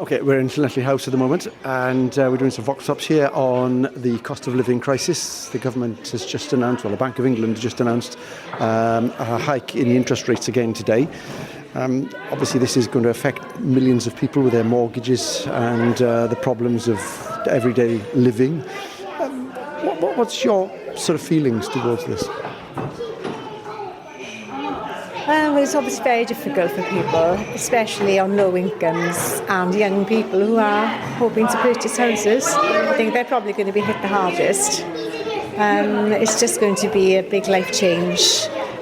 Okay, we're in Llanelli House at the moment, and we're doing some vox pops here on the cost of living crisis. The government has just announced, well, the Bank of England has just announced a hike in the interest rates again today. Obviously, this is going to affect millions of people with their mortgages and the problems of everyday living. What's your sort of feelings towards this? Well, it's obviously very difficult for people, especially on low incomes and young people who are hoping to purchase houses. I think they're probably going to be hit the hardest. It's just going to be a big life change,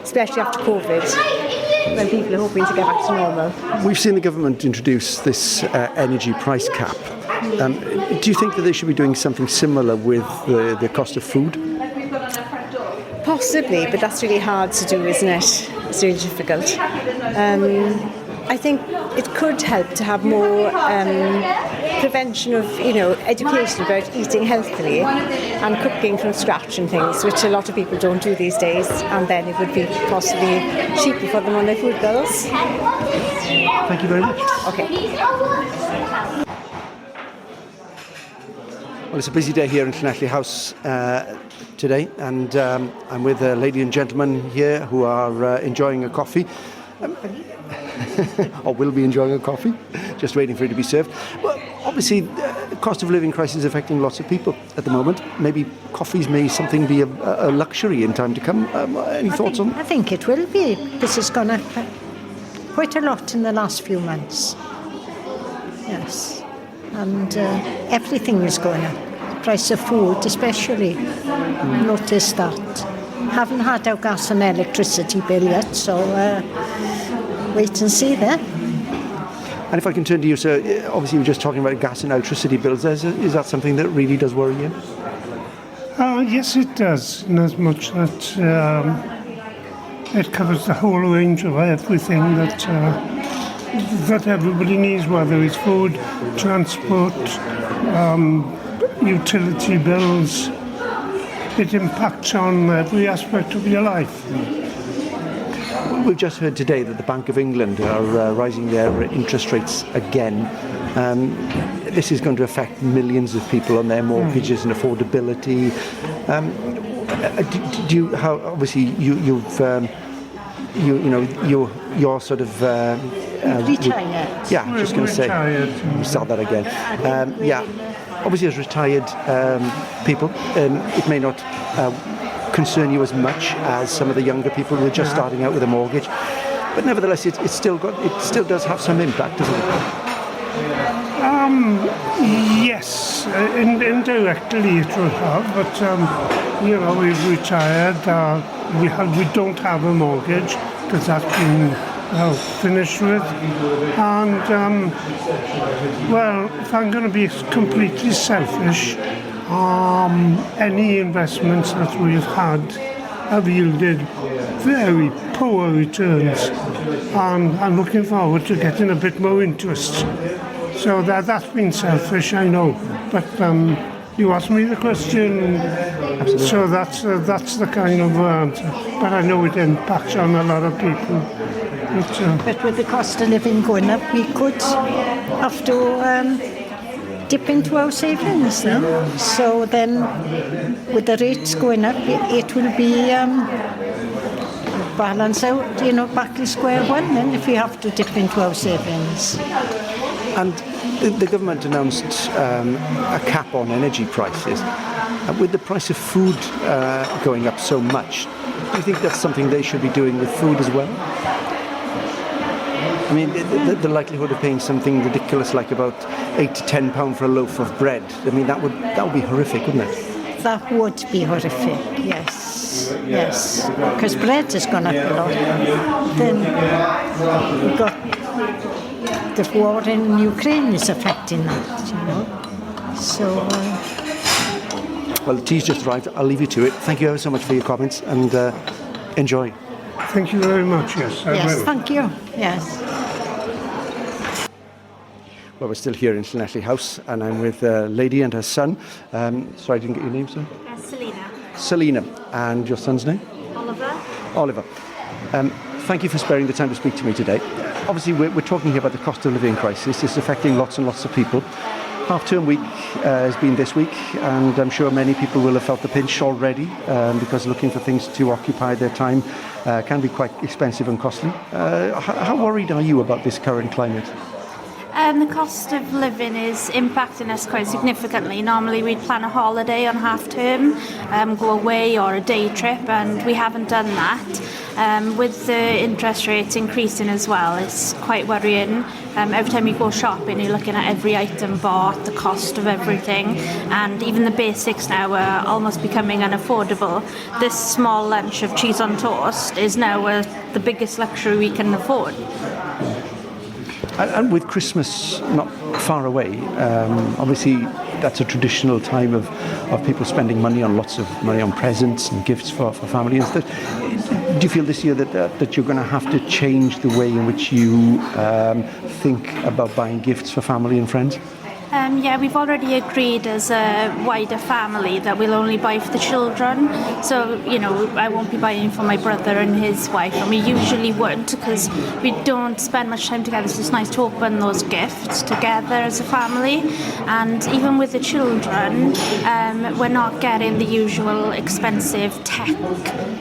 especially after COVID, when people are hoping to get back to normal. We've seen the government introduce this energy price cap. Do you think that they should be doing something similar with the cost of food? Possibly, but that's really hard to do, isn't it? It's really difficult. I think it could help to have more prevention of, education about eating healthily and cooking from scratch and things, which a lot of people don't do these days, and then it would be possibly cheaper for them on their food bills. Thank you very much. Okay. Well, it's a busy day here in Llanelli House today, and I'm with a lady and gentleman here who are enjoying a coffee, or will be enjoying a coffee, just waiting for it to be served. Well, obviously, the cost of living crisis is affecting lots of people at the moment. Maybe coffees may something be a luxury in time to come. Any thoughts on that? I think it will be. This has gone up quite a lot in the last few months. Yes. And everything is going up. The price of food especially. Noticed that. Haven't had our gas and electricity bill yet, so wait and see there. And if I can turn to you, sir, obviously you were just talking about gas and electricity bills. Is that something that really does worry you? Yes, it does, in as much that it covers the whole range of everything that everybody needs, whether it's food, transport, utility bills. It impacts on every aspect of your life. We've just heard today that the Bank of England are rising their interest rates again. This is going to affect millions of people on their mortgages and affordability. Obviously you're sort of Retired. Yeah, just going to say. We start that again. Obviously, as retired people, it may not concern you as much as some of the younger people who are just starting out with a mortgage. But nevertheless, it still does have some impact, doesn't it? Yes, indirectly it will have, but we've retired. We don't have a mortgage because that's been finished with. And if I'm going to be completely selfish, any investments that we've had have yielded very poor returns, and I'm looking forward to getting a bit more interest. So that's been selfish, I know, but you asked me the question. Absolutely. So that's the kind of answer. But I know it impacts on a lot of people. But with the cost of living going up, we could have to dip into our savings now. So then, with the rates going up, it will be balance out, back in square one. Then, if we have to dip into our savings. And the government announced a cap on energy prices. With the price of food going up so much, do you think that's something they should be doing with food as well? I mean, the likelihood of paying something ridiculous like about £8 to £10 for a loaf of bread, I mean, that would be horrific, wouldn't it? That would be horrific, yes. Because bread has gone up a lot. Then we've got the war in Ukraine is affecting that, So... Well, the tea's just arrived. I'll leave you to it. Thank you ever so much for your comments, and enjoy. Thank you very much, yes. I will. Thank you, yes. Well, we're still here in Llanelli House, and I'm with a lady and her son. Sorry, I didn't get your name, sir? Selina. Selina. And your son's name? Oliver. Oliver. Thank you for sparing the time to speak to me today. obviously we're talking here about the cost of living crisis. It's affecting lots and lots of people. Half-term week has been this week, and I'm sure many people will have felt the pinch already because looking for things to occupy their time can be quite expensive and costly. How worried are you about this current climate? The cost of living is impacting us quite significantly. Normally we'd plan a holiday on half term, go away or a day trip, and we haven't done that. With the interest rates increasing as well, it's quite worrying. Every time you go shopping, you're looking at every item bought, the cost of everything, and even the basics now are almost becoming unaffordable. This small lunch of cheese on toast is now the biggest luxury we can afford. And with Christmas not far away, obviously that's a traditional time of people spending lots of money on presents and gifts for family and stuff. Do you feel this year that you're going to have to change the way in which you think about buying gifts for family and friends? Yeah, we've already agreed as a wider family that we'll only buy for the children. So, I won't be buying for my brother and his wife, and we usually would because we don't spend much time together, so it's nice to open those gifts together as a family. And even with the children, we're not getting the usual expensive tech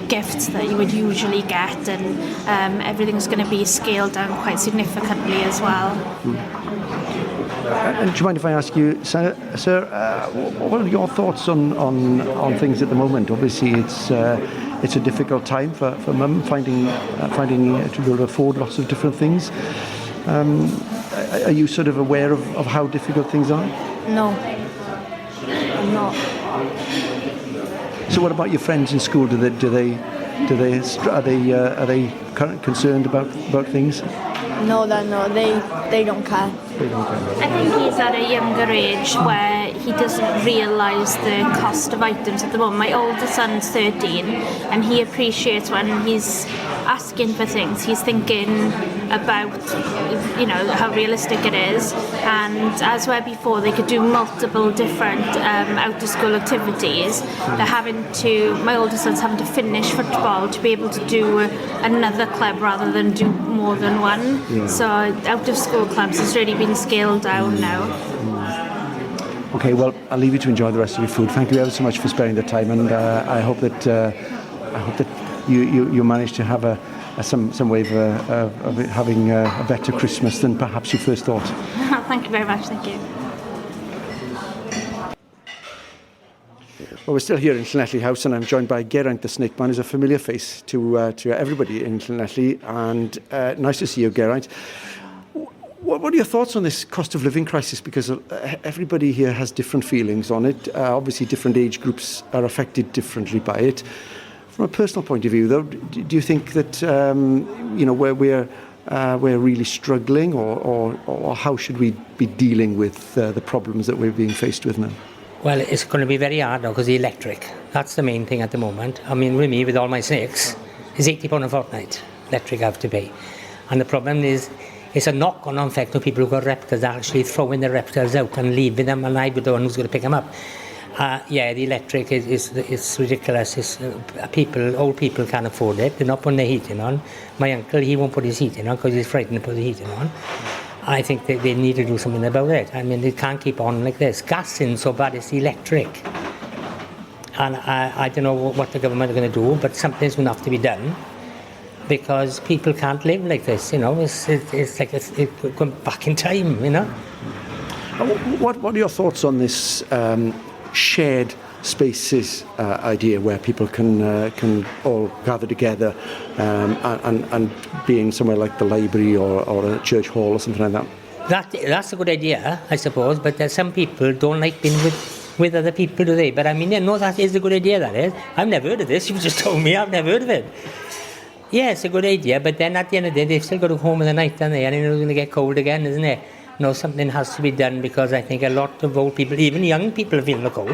gifts that you would usually get, and everything's going to be scaled down quite significantly as well. And do you mind if I ask you, sir, what are your thoughts on things at the moment? Obviously, it's a difficult time for mum finding to be able to afford lots of different things. Are you sort of aware of how difficult things are? No, I'm not. So, what about your friends in school? Are they concerned about things? No, they don't care. I think he's at a younger age where he doesn't realise the cost of items at the moment. My older son's 13 and he appreciates when he's asking for things. He's thinking about, how realistic it is. And as where before they could do multiple different out-of-school activities, my older son's having to finish football to be able to do another club rather than do more than one. Yeah. So out-of-school clubs has really been scaled down now. Okay, well, I'll leave you to enjoy the rest of your food. Thank you ever so much for sparing the time, and I hope that you manage to have some way of having a better Christmas than perhaps you first thought. Thank you very much. Thank you. Well, we're still here in Llanelli House, and I'm joined by Geraint the Snake Man, who's a familiar face to everybody in Llanelli, and nice to see you, Geraint. What are your thoughts on this cost of living crisis? Because everybody here has different feelings on it. Obviously, different age groups are affected differently by it. From a personal point of view, though, do you think that we're really struggling, or how should we be dealing with the problems that we're being faced with now? Well, it's going to be very hard now because the electric. That's the main thing at the moment. I mean, with me, with all my snakes, it's £80 a fortnight electric I have to pay. And the problem is, it's a knock-on effect of people who've got reptiles actually throwing their reptiles out and leaving them, and I'm the one who's going to pick them up. The electric is ridiculous. Old people can't afford it. They're not putting their heating on. My uncle, he won't put his heating on because he's frightened to put the heating on. I think they need to do something about it. I mean, they can't keep on like this. Gas isn't so bad, it's electric. And I don't know what the government are going to do, but something's going to have to be done because people can't live like this, It's like it's going back in time, What are your thoughts on this shared spaces idea where people can all gather together and be in somewhere like the library or a church hall or something like that? That's a good idea, I suppose, but some people don't like being with other people, do they? But I mean, that is a good idea, that is. I've never heard of this. You've just told me. I've never heard of it. Yeah, it's a good idea, but then at the end of the day, they've still got to go home in the night, don't they? And it's going to get cold again, isn't it? Something has to be done because I think a lot of old people, even young people, feel the cold.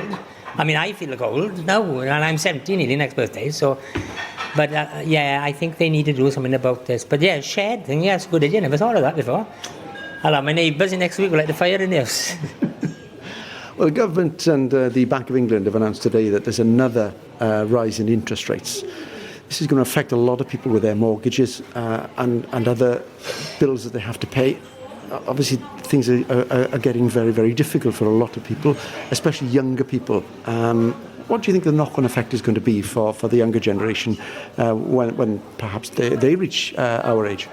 I mean, I feel the cold now, and I'm 70 nearly next birthday, so... But, I think they need to do something about this. But, shared thing, it's a good idea. I never thought of that before. I'll have my neighbours next week will light the fire in the house. Well, the government and the Bank of England have announced today that there's another rise in interest rates. this is going to affect a lot of people with their mortgages and other bills that they have to pay. Obviously, things are getting very, very difficult for a lot of people, especially younger people. What do you think the knock-on effect is going to be for the younger generation when perhaps they reach our age?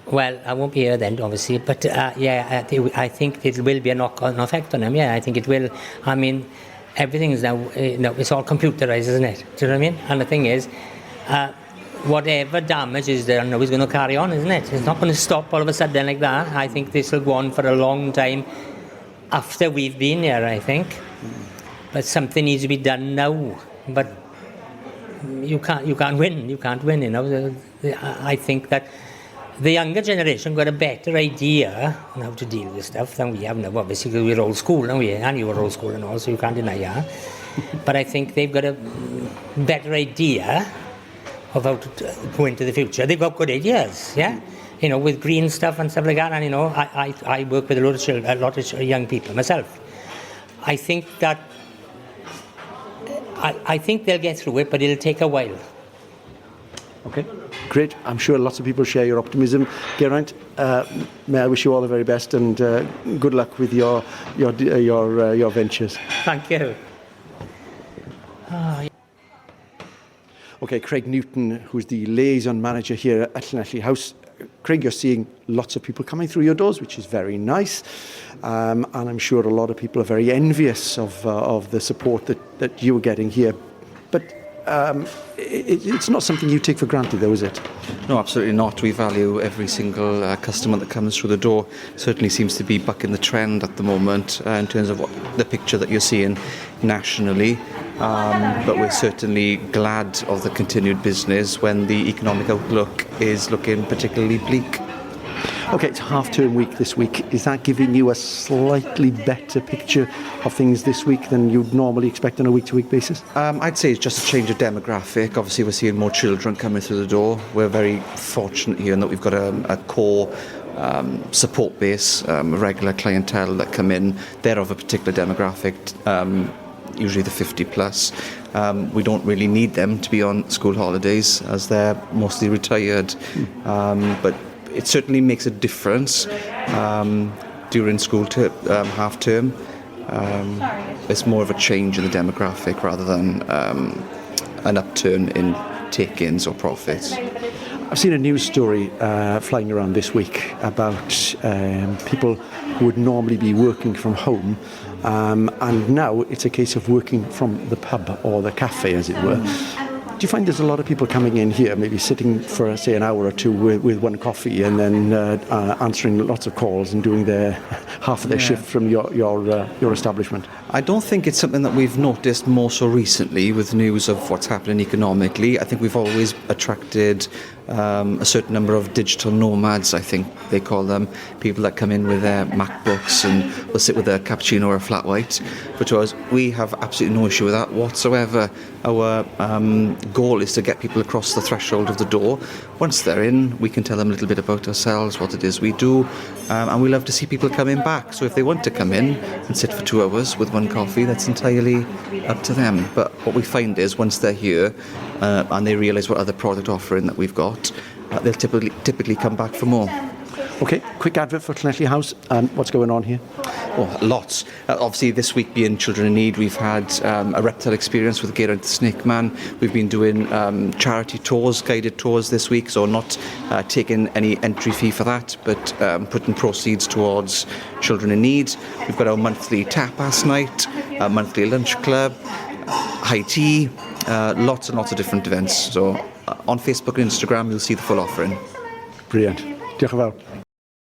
Well, I won't be here then, obviously, but I think it will be a knock-on effect on them. Yeah, I think it will. I mean, everything is now, it's all computerized, isn't it? Do you know what I mean? And the thing is, whatever damage is there now is going to carry on, isn't it? It's not going to stop all of a sudden like that. I think this will go on for a long time after we've been here, I think. But something needs to be done now. But you can't win. You can't win, you know. I think that the younger generation got a better idea on how to deal with stuff than we have now, obviously, because we're old school, and you were old school and all, so you can't deny that. But I think they've got a better idea of how to go into the future. They've got good ideas, yeah? You know, with green stuff and stuff like that, and, you know, I work with a lot of young people myself. I think that, I think they'll get through it, but it'll take a while. Okay, great. I'm sure lots of people share your optimism. Geraint, may I wish you all the very best and good luck with your ventures. Thank you. Okay, Craig Newton, who's the liaison manager here at Llanelli House. Craig, you're seeing lots of people coming through your doors, which is very nice. And I'm sure a lot of people are very envious of the support that you are getting here. But it's not something you take for granted, though, is it? No, absolutely not. We value every single customer that comes through the door. Certainly seems to be bucking the trend at the moment in terms of the picture that you're seeing nationally. But we're certainly glad of the continued business when the economic outlook is looking particularly bleak. Okay, it's half-term week this week. Is that giving you a slightly better picture of things this week than you'd normally expect on a week-to-week basis? I'd say it's just a change of demographic. Obviously, we're seeing more children coming through the door. We're very fortunate here in that we've got a core support base, regular clientele that come in. They're of a particular demographic, usually the 50 plus. We don't really need them to be on school holidays as they're mostly retired. But it certainly makes a difference during school half term. It's more of a change in the demographic rather than an upturn in take-ins or profits. I've seen a news story flying around this week about people who would normally be working from home, and now it's a case of working from the pub or the cafe, as it were. Do you find there's a lot of people coming in here, maybe sitting for, say, an hour or two with one coffee and then answering lots of calls and doing half of their shift from your establishment? I don't think it's something that we've noticed more so recently with news of what's happening economically. I think we've always attracted a certain number of digital nomads, I think they call them, people that come in with their MacBooks and will sit with a cappuccino or a flat white. But to us, we have absolutely no issue with that whatsoever. Our goal is to get people across the threshold of the door. Once they're in, we can tell them a little bit about ourselves, what it is we do, and we love to see people coming back. So if they want to come in and sit for 2 hours with one coffee, that's entirely up to them. But what we find is once they're here and they realise what other product offering that we've got, they'll typically come back for more. Okay, quick advert for Llanelli House. What's going on here? Oh, lots. Obviously, this week being Children in Need, we've had a reptile experience with Geraint the Snake Man. We've been doing charity tours, guided tours this week, so not taking any entry fee for that, but putting proceeds towards Children in Need. We've got our monthly tapas night, a monthly lunch club, high tea, lots and lots of different events. So on Facebook and Instagram, you'll see the full offering. Brilliant. Diolch yn fawr.